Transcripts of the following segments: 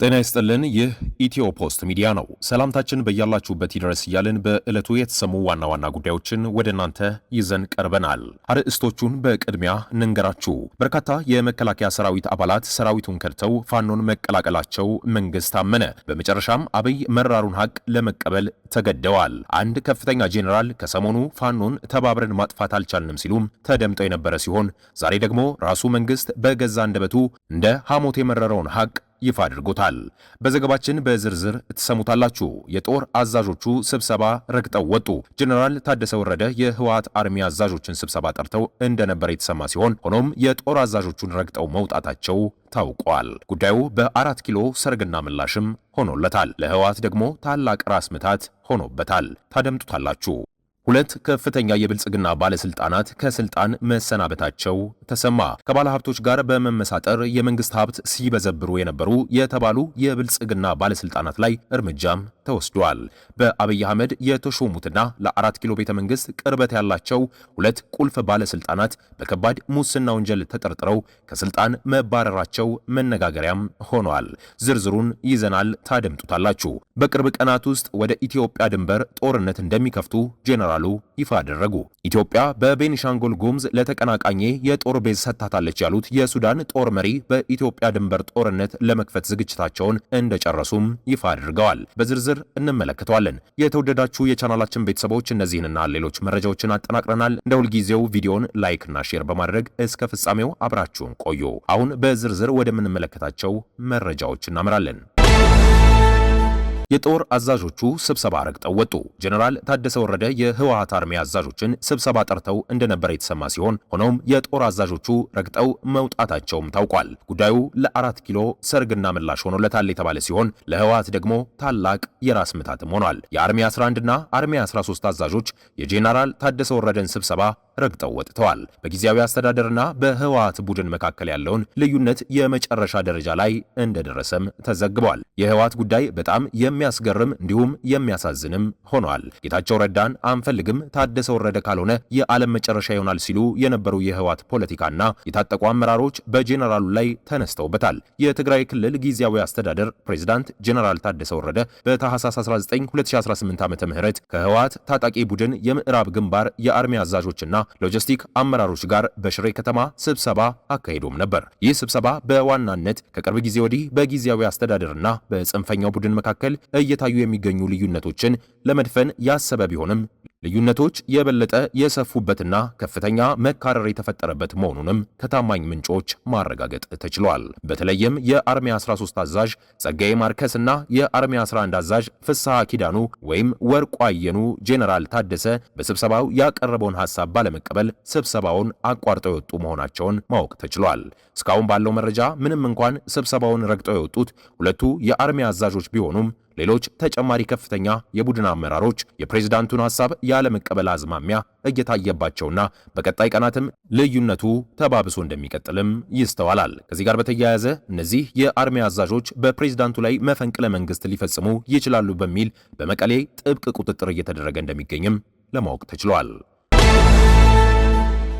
ጤና ይስጥልን። ይህ ኢትዮ ፖስት ሚዲያ ነው። ሰላምታችን በያላችሁበት ይድረስ እያልን በዕለቱ የተሰሙ ዋና ዋና ጉዳዮችን ወደ እናንተ ይዘን ቀርበናል። አርዕስቶቹን በቅድሚያ እንንገራችሁ። በርካታ የመከላከያ ሰራዊት አባላት ሰራዊቱን ከድተው ፋኖን መቀላቀላቸው መንግስት አመነ። በመጨረሻም አብይ መራሩን ሀቅ ለመቀበል ተገደዋል። አንድ ከፍተኛ ጄኔራል ከሰሞኑ ፋኖን ተባብረን ማጥፋት አልቻልንም ሲሉም ተደምጠው የነበረ ሲሆን ዛሬ ደግሞ ራሱ መንግስት በገዛ አንደበቱ እንደ ሐሞት የመረረውን ሀቅ ይፋ አድርጎታል። በዘገባችን በዝርዝር ትሰሙታላችሁ። የጦር አዛዦቹ ስብሰባ ረግጠው ወጡ። ጀነራል ታደሰ ወረደ የህወሓት አርሚ አዛዦችን ስብሰባ ጠርተው እንደነበር የተሰማ ሲሆን ሆኖም የጦር አዛዦቹን ረግጠው መውጣታቸው ታውቋል። ጉዳዩ በ4 ኪሎ ሰርግና ምላሽም ሆኖለታል። ለህወሓት ደግሞ ታላቅ ራስ ምታት ሆኖበታል። ታደምጡታላችሁ። ሁለት ከፍተኛ የብልጽግና ባለስልጣናት ከስልጣን መሰናበታቸው ተሰማ። ከባለ ሀብቶች ጋር በመመሳጠር የመንግስት ሀብት ሲበዘብሩ የነበሩ የተባሉ የብልጽግና ባለስልጣናት ላይ እርምጃም ተወስዷል። በአብይ አህመድ የተሾሙትና ለ4 ኪሎ ቤተ መንግስት ቅርበት ያላቸው ሁለት ቁልፍ ባለስልጣናት በከባድ ሙስና ወንጀል ተጠርጥረው ከስልጣን መባረራቸው መነጋገሪያም ሆኗል። ዝርዝሩን ይዘናል፣ ታደምጡታላችሁ። በቅርብ ቀናት ውስጥ ወደ ኢትዮጵያ ድንበር ጦርነት እንደሚከፍቱ ጄኔራሉ ይፋ አደረጉ። ኢትዮጵያ በቤኒሻንጉል ጉሙዝ ለተቀናቃኜ የጦር ቤዝ ሰጥታታለች ያሉት የሱዳን ጦር መሪ በኢትዮጵያ ድንበር ጦርነት ለመክፈት ዝግጅታቸውን እንደጨረሱም ይፋ አድርገዋል። በዝርዝር እንመለከተዋለን። የተወደዳችሁ የቻናላችን ቤተሰቦች እነዚህንና ሌሎች መረጃዎችን አጠናቅረናል። እንደ ሁልጊዜው ቪዲዮን ላይክ እና ሼር በማድረግ እስከ ፍጻሜው አብራችሁን ቆዩ። አሁን በዝርዝር ወደምንመለከታቸው መረጃዎች እናመራለን። የጦር አዛዦቹ ስብሰባ ረግጠው ወጡ። ጀነራል ታደሰ ወረደ የህወሓት አርሚ አዛዦችን ስብሰባ ጠርተው እንደነበር የተሰማ ሲሆን ሆኖም የጦር አዛዦቹ ረግጠው መውጣታቸውም ታውቋል። ጉዳዩ ለ4 ኪሎ ሰርግና ምላሽ ሆኖለታል የተባለ ሲሆን ለህወሓት ደግሞ ታላቅ የራስ ምታትም ሆኗል። የአርሚ 11 እና አርሚ 13 አዛዦች የጀነራል ታደሰ ወረደን ስብሰባ ረግጠው ወጥተዋል። በጊዜያዊ አስተዳደርና በህወሓት ቡድን መካከል ያለውን ልዩነት የመጨረሻ ደረጃ ላይ እንደደረሰም ተዘግቧል። የህወሓት ጉዳይ በጣም የሚያስገርም እንዲሁም የሚያሳዝንም ሆኗል። ጌታቸው ረዳን አንፈልግም፣ ታደሰ ወረደ ካልሆነ የዓለም መጨረሻ ይሆናል ሲሉ የነበሩ የህወሓት ፖለቲካና የታጠቁ አመራሮች በጄኔራሉ ላይ ተነስተውበታል። የትግራይ ክልል ጊዜያዊ አስተዳደር ፕሬዝዳንት ጄኔራል ታደሰ ወረደ በታህሳስ 19 2018 ዓ.ም ከህወሓት ታጣቂ ቡድን የምዕራብ ግንባር የአርሚ አዛዦችና ሎጂስቲክ አመራሮች ጋር በሽሬ ከተማ ስብሰባ አካሂዶም ነበር። ይህ ስብሰባ በዋናነት ከቅርብ ጊዜ ወዲህ በጊዜያዊ አስተዳደርና በጽንፈኛው ቡድን መካከል እየታዩ የሚገኙ ልዩነቶችን ለመድፈን ያሰበ ቢሆንም ልዩነቶች የበለጠ የሰፉበትና ከፍተኛ መካረር የተፈጠረበት መሆኑንም ከታማኝ ምንጮች ማረጋገጥ ተችሏል። በተለይም የአርሚ 13 አዛዥ ጸጋዬ ማርከስና የአርሚ 11 አዛዥ ፍስሐ ኪዳኑ ወይም ወርቁ አየኑ ጄኔራል ታደሰ በስብሰባው ያቀረበውን ሐሳብ ባለመቀበል ስብሰባውን አቋርጠው የወጡ መሆናቸውን ማወቅ ተችሏል። እስካሁን ባለው መረጃ ምንም እንኳን ስብሰባውን ረግጠው የወጡት ሁለቱ የአርሚ አዛዦች ቢሆኑም ሌሎች ተጨማሪ ከፍተኛ የቡድን አመራሮች የፕሬዝዳንቱን ሐሳብ ያለመቀበል አዝማሚያ እየታየባቸውና በቀጣይ ቀናትም ልዩነቱ ተባብሶ እንደሚቀጥልም ይስተዋላል። ከዚህ ጋር በተያያዘ እነዚህ የአርሚ አዛዦች በፕሬዝዳንቱ ላይ መፈንቅለ መንግስት ሊፈጽሙ ይችላሉ በሚል በመቀሌ ጥብቅ ቁጥጥር እየተደረገ እንደሚገኝም ለማወቅ ተችሏል።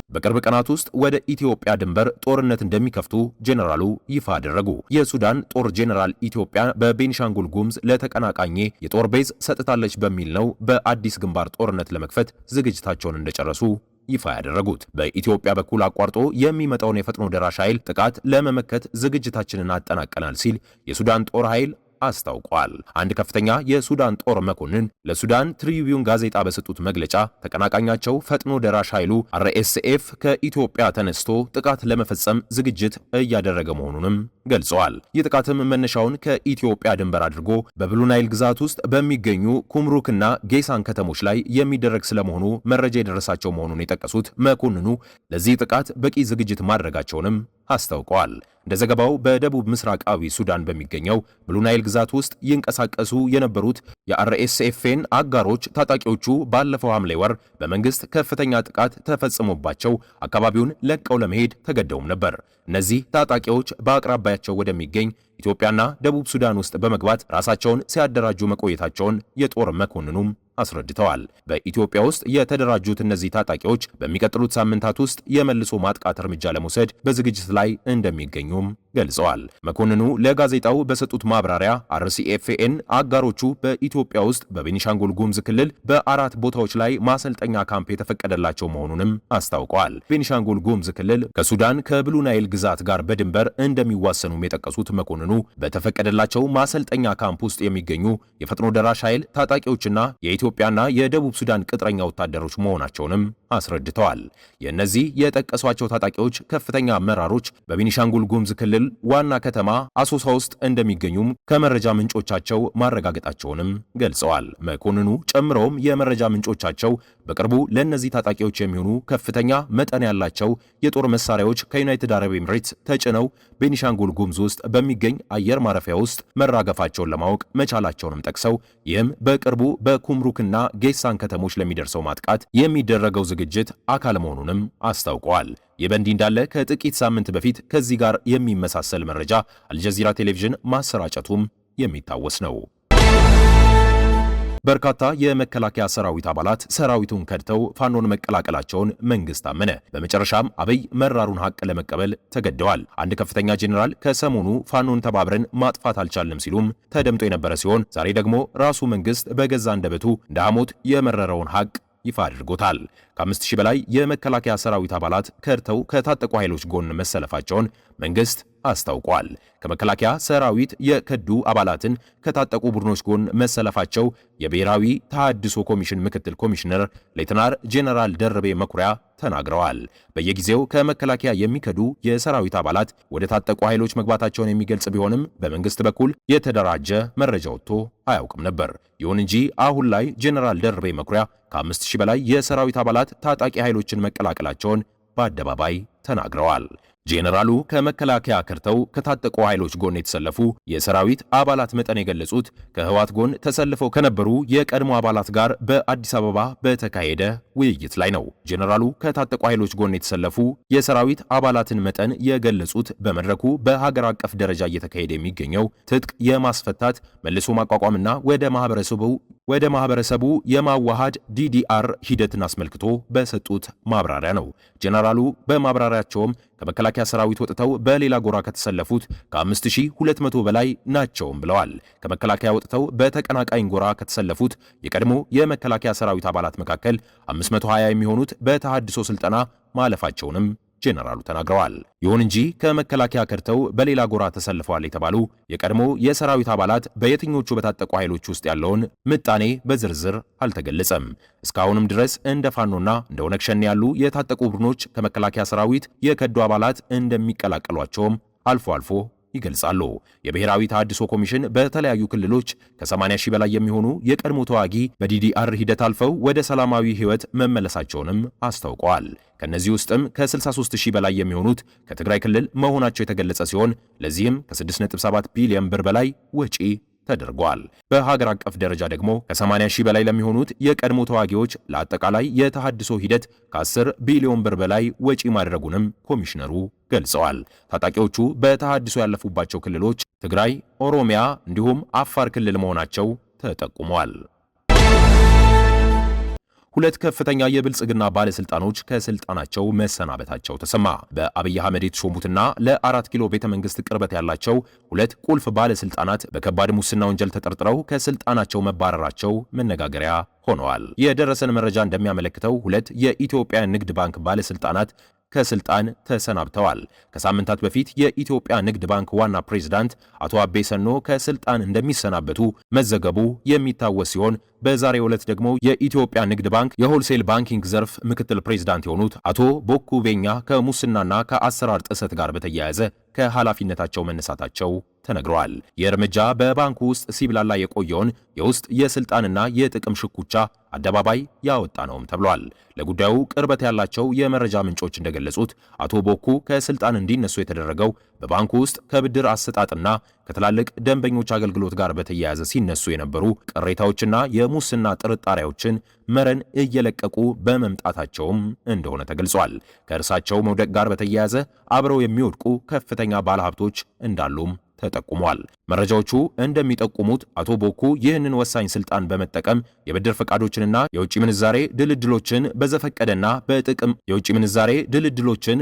በቅርብ ቀናት ውስጥ ወደ ኢትዮጵያ ድንበር ጦርነት እንደሚከፍቱ ጄኔራሉ ይፋ አደረጉ። የሱዳን ጦር ጄኔራል ኢትዮጵያ በቤኒሻንጉል ጉሙዝ ለተቀናቃኜ የጦር ቤዝ ሰጥታለች በሚል ነው በአዲስ ግንባር ጦርነት ለመክፈት ዝግጅታቸውን እንደጨረሱ ይፋ ያደረጉት። በኢትዮጵያ በኩል አቋርጦ የሚመጣውን የፈጥኖ ደራሽ ኃይል ጥቃት ለመመከት ዝግጅታችንን አጠናቀናል ሲል የሱዳን ጦር ኃይል አስታውቋል። አንድ ከፍተኛ የሱዳን ጦር መኮንን ለሱዳን ትሪቢዩን ጋዜጣ በሰጡት መግለጫ ተቀናቃኛቸው ፈጥኖ ደራሽ ኃይሉ አርኤስኤፍ ከኢትዮጵያ ተነስቶ ጥቃት ለመፈጸም ዝግጅት እያደረገ መሆኑንም ገልጸዋል። ይህ ጥቃትም መነሻውን ከኢትዮጵያ ድንበር አድርጎ በብሉ ናይል ግዛት ውስጥ በሚገኙ ኩምሩክና ጌሳን ከተሞች ላይ የሚደረግ ስለመሆኑ መረጃ የደረሳቸው መሆኑን የጠቀሱት መኮንኑ ለዚህ ጥቃት በቂ ዝግጅት ማድረጋቸውንም አስታውቀዋል። እንደ ዘገባው በደቡብ ምስራቃዊ ሱዳን በሚገኘው ብሉ ናይል ግዛት ውስጥ ይንቀሳቀሱ የነበሩት የአርኤስኤፍን አጋሮች ታጣቂዎቹ ባለፈው ሐምሌ ወር በመንግስት ከፍተኛ ጥቃት ተፈጽሞባቸው አካባቢውን ለቀው ለመሄድ ተገደውም ነበር። እነዚህ ታጣቂዎች በአቅራቢያቸው ወደሚገኝ ኢትዮጵያና ደቡብ ሱዳን ውስጥ በመግባት ራሳቸውን ሲያደራጁ መቆየታቸውን የጦር መኮንኑም አስረድተዋል። በኢትዮጵያ ውስጥ የተደራጁት እነዚህ ታጣቂዎች በሚቀጥሉት ሳምንታት ውስጥ የመልሶ ማጥቃት እርምጃ ለመውሰድ በዝግጅት ላይ እንደሚገኙም ገልጸዋል። መኮንኑ ለጋዜጣው በሰጡት ማብራሪያ RCFN አጋሮቹ በኢትዮጵያ ውስጥ በቤኒሻንጉል ጉሙዝ ክልል በ4 ቦታዎች ላይ ማሰልጠኛ ካምፕ የተፈቀደላቸው መሆኑንም አስታውቀዋል። ቤኒሻንጉል ጉሙዝ ክልል ከሱዳን ከብሉ ናይል ግዛት ጋር በድንበር እንደሚዋሰኑም የጠቀሱት መኮንኑ በተፈቀደላቸው ማሰልጠኛ ካምፕ ውስጥ የሚገኙ የፈጥኖ ደራሽ ኃይል ታጣቂዎችና የኢትዮጵያና የደቡብ ሱዳን ቅጥረኛ ወታደሮች መሆናቸውንም አስረድተዋል። የእነዚህ የጠቀሷቸው ታጣቂዎች ከፍተኛ አመራሮች በቤኒሻንጉል ጉሙዝ ክልል ዋና ከተማ አሶሳ ውስጥ እንደሚገኙም ከመረጃ ምንጮቻቸው ማረጋገጣቸውንም ገልጸዋል። መኮንኑ ጨምረውም የመረጃ ምንጮቻቸው በቅርቡ ለእነዚህ ታጣቂዎች የሚሆኑ ከፍተኛ መጠን ያላቸው የጦር መሳሪያዎች ከዩናይትድ አረብ ኤምሬትስ ተጭነው ቤኒሻንጉል ጉሙዝ ውስጥ በሚገኝ አየር ማረፊያ ውስጥ መራገፋቸውን ለማወቅ መቻላቸውንም ጠቅሰው ይህም በቅርቡ በኩምሩክና ጌሳን ከተሞች ለሚደርሰው ማጥቃት የሚደረገው ዝግጅት አካል መሆኑንም አስታውቀዋል። ይህ በእንዲህ እንዳለ ከጥቂት ሳምንት በፊት ከዚህ ጋር የሚመሳሰል መረጃ አልጀዚራ ቴሌቪዥን ማሰራጨቱም የሚታወስ ነው። በርካታ የመከላከያ ሰራዊት አባላት ሰራዊቱን ከድተው ፋኖን መቀላቀላቸውን መንግስት አመነ። በመጨረሻም አብይ መራሩን ሀቅ ለመቀበል ተገደዋል። አንድ ከፍተኛ ጄኔራል ከሰሞኑ ፋኖን ተባብረን ማጥፋት አልቻልንም ሲሉም ተደምጦ የነበረ ሲሆን ዛሬ ደግሞ ራሱ መንግስት በገዛ አንደበቱ እንደ ሐሞት የመረረውን ሀቅ ይፋ አድርጎታል። ከ5000 በላይ የመከላከያ ሰራዊት አባላት ከድተው ከታጠቁ ኃይሎች ጎን መሰለፋቸውን መንግስት አስታውቋል። ከመከላከያ ሰራዊት የከዱ አባላትን ከታጠቁ ቡድኖች ጎን መሰለፋቸው የብሔራዊ ተሃድሶ ኮሚሽን ምክትል ኮሚሽነር ሌተናር ጄኔራል ደርቤ መኩሪያ ተናግረዋል። በየጊዜው ከመከላከያ የሚከዱ የሰራዊት አባላት ወደ ታጠቁ ኃይሎች መግባታቸውን የሚገልጽ ቢሆንም በመንግስት በኩል የተደራጀ መረጃ ወጥቶ አያውቅም ነበር። ይሁን እንጂ አሁን ላይ ጄኔራል ደርቤ መኩሪያ ከ5000 በላይ የሰራዊት አባላት ታጣቂ ኃይሎችን መቀላቀላቸውን በአደባባይ ተናግረዋል። ጄኔራሉ ከመከላከያ ከድተው ከታጠቁ ኃይሎች ጎን የተሰለፉ የሰራዊት አባላት መጠን የገለጹት ከህወሓት ጎን ተሰልፈው ከነበሩ የቀድሞ አባላት ጋር በአዲስ አበባ በተካሄደ ውይይት ላይ ነው። ጄኔራሉ ከታጠቁ ኃይሎች ጎን የተሰለፉ የሰራዊት አባላትን መጠን የገለጹት በመድረኩ በሀገር አቀፍ ደረጃ እየተካሄደ የሚገኘው ትጥቅ የማስፈታት መልሶ ማቋቋምና ወደ ማህበረሰቡ የማዋሃድ DDR ሂደትን አስመልክቶ በሰጡት ማብራሪያ ነው። ጄኔራሉ በማብራሪያቸውም ከመከላከያ ሰራዊት ወጥተው በሌላ ጎራ ከተሰለፉት ከ5200 በላይ ናቸውም ብለዋል። ከመከላከያ ወጥተው በተቀናቃኝ ጎራ ከተሰለፉት የቀድሞ የመከላከያ ሰራዊት አባላት መካከል 520 የሚሆኑት በተሃድሶ ስልጠና ማለፋቸውንም ጄኔራሉ ተናግረዋል። ይሁን እንጂ ከመከላከያ ከድተው በሌላ ጎራ ተሰልፈዋል የተባሉ የቀድሞ የሰራዊት አባላት በየትኞቹ በታጠቁ ኃይሎች ውስጥ ያለውን ምጣኔ በዝርዝር አልተገለጸም። እስካሁንም ድረስ እንደ ፋኖና እንደ ኦነግ ሸኔ ያሉ የታጠቁ ቡድኖች ከመከላከያ ሰራዊት የከዱ አባላት እንደሚቀላቀሏቸውም አልፎ አልፎ ይገልጻሉ። የብሔራዊ ተሃድሶ ኮሚሽን በተለያዩ ክልሎች ከ80,000 በላይ የሚሆኑ የቀድሞ ተዋጊ በዲዲአር ሂደት አልፈው ወደ ሰላማዊ ህይወት መመለሳቸውንም አስታውቀዋል። ከነዚህ ውስጥም ከ63,000 በላይ የሚሆኑት ከትግራይ ክልል መሆናቸው የተገለጸ ሲሆን ለዚህም ከ6.7 ቢሊዮን ብር በላይ ወጪ ተደርጓል። በሀገር አቀፍ ደረጃ ደግሞ ከ80,000 በላይ ለሚሆኑት የቀድሞ ተዋጊዎች ለአጠቃላይ የተሃድሶ ሂደት ከ10 ቢሊዮን ብር በላይ ወጪ ማድረጉንም ኮሚሽነሩ ገልጸዋል። ታጣቂዎቹ በተሃድሶ ያለፉባቸው ክልሎች ትግራይ፣ ኦሮሚያ እንዲሁም አፋር ክልል መሆናቸው ተጠቁሟል። ሁለት ከፍተኛ የብልጽግና ባለስልጣኖች ከስልጣናቸው መሰናበታቸው ተሰማ። በአብይ አህመድ የተሾሙትና ለ4 ኪሎ ቤተ መንግስት ቅርበት ያላቸው ሁለት ቁልፍ ባለስልጣናት በከባድ ሙስና ወንጀል ተጠርጥረው ከስልጣናቸው መባረራቸው መነጋገሪያ ሆነዋል። የደረሰን መረጃ እንደሚያመለክተው ሁለት የኢትዮጵያ ንግድ ባንክ ባለስልጣናት ከስልጣን ተሰናብተዋል። ከሳምንታት በፊት የኢትዮጵያ ንግድ ባንክ ዋና ፕሬዝዳንት አቶ አቤ ሰኖ ከስልጣን እንደሚሰናበቱ መዘገቡ የሚታወስ ሲሆን በዛሬው ዕለት ደግሞ የኢትዮጵያ ንግድ ባንክ የሆልሴል ባንኪንግ ዘርፍ ምክትል ፕሬዝዳንት የሆኑት አቶ ቦኩ ቤኛ ከሙስናና ከአሰራር ጥሰት ጋር በተያያዘ ከኃላፊነታቸው መነሳታቸው ተነግረዋል። ይህ እርምጃ በባንኩ ውስጥ ሲብላላ የቆየውን የውስጥ የስልጣንና የጥቅም ሽኩቻ አደባባይ ያወጣ ነውም ተብሏል። ለጉዳዩ ቅርበት ያላቸው የመረጃ ምንጮች እንደገለጹት አቶ ቦኩ ከስልጣን እንዲነሱ የተደረገው በባንኩ ውስጥ ከብድር አሰጣጥና ከትላልቅ ደንበኞች አገልግሎት ጋር በተያያዘ ሲነሱ የነበሩ ቅሬታዎችና የሙስና ጥርጣሬዎችን መረን እየለቀቁ በመምጣታቸውም እንደሆነ ተገልጿል። ከእርሳቸው መውደቅ ጋር በተያያዘ አብረው የሚወድቁ ከፍተኛ ባለሀብቶች እንዳሉም ተጠቁሟል። መረጃዎቹ እንደሚጠቁሙት አቶ ቦኩ ይህንን ወሳኝ ስልጣን በመጠቀም የብድር ፈቃዶችንና የውጭ ምንዛሬ ድልድሎችን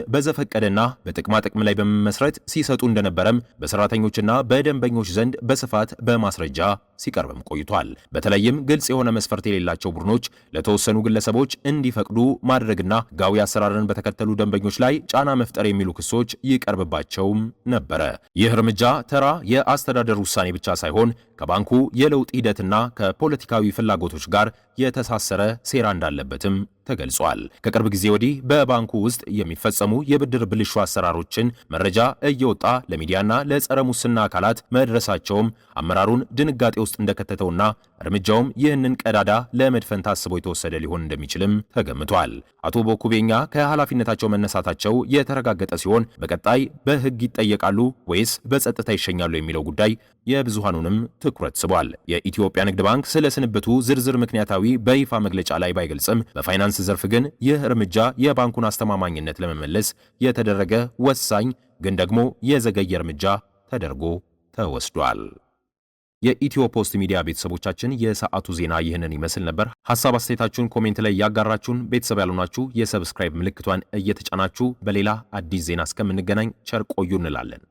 በጥቅማ ጥቅም ላይ በመመስረት ሲሰጡ እንደነበረም በሰራተኞችና በደንበኞች ዘንድ በስፋት በማስረጃ ሲቀርብም ቆይቷል። በተለይም ግልጽ የሆነ መስፈርት የሌላቸው ቡድኖች ለተወሰኑ ግለሰቦች እንዲፈቅዱ ማድረግና ሕጋዊ አሰራርን በተከተሉ ደንበኞች ላይ ጫና መፍጠር የሚሉ ክሶች ይቀርብባቸውም ነበረ። ይህ እርምጃ ተራ የአስተዳደር ውሳኔ ብቻ ሳይሆን ከባንኩ የለውጥ ሂደትና ከፖለቲካዊ ፍላጎቶች ጋር የተሳሰረ ሴራ እንዳለበትም ተገልጿል። ከቅርብ ጊዜ ወዲህ በባንኩ ውስጥ የሚፈጸሙ የብድር ብልሹ አሰራሮችን መረጃ እየወጣ ለሚዲያና ለጸረ ሙስና አካላት መድረሳቸውም አመራሩን ድንጋጤ ውስጥ እንደከተተውና እርምጃውም ይህንን ቀዳዳ ለመድፈን ታስቦ የተወሰደ ሊሆን እንደሚችልም ተገምቷል። አቶ ቦኩ ቤኛ ከኃላፊነታቸው መነሳታቸው የተረጋገጠ ሲሆን በቀጣይ በሕግ ይጠየቃሉ ወይስ በጸጥታ ይሸኛሉ የሚለው ጉዳይ የብዙሃኑንም ትኩረት ስቧል። የኢትዮጵያ ንግድ ባንክ ስለ ስንብቱ ዝርዝር ምክንያታዊ በይፋ መግለጫ ላይ ባይገልጽም በፋይናንስ ዘርፍ ግን ይህ እርምጃ የባንኩን አስተማማኝነት ለመመለስ የተደረገ ወሳኝ ግን ደግሞ የዘገየ እርምጃ ተደርጎ ተወስዷል። የኢትዮ ፖስት ሚዲያ ቤተሰቦቻችን የሰዓቱ ዜና ይህንን ይመስል ነበር። ሐሳብ አስተያየታችሁን ኮሜንት ላይ ያጋራችሁን፣ ቤተሰብ ያልሆናችሁ የሰብስክራይብ ምልክቷን እየተጫናችሁ በሌላ አዲስ ዜና እስከምንገናኝ ቸር ቆዩ እንላለን።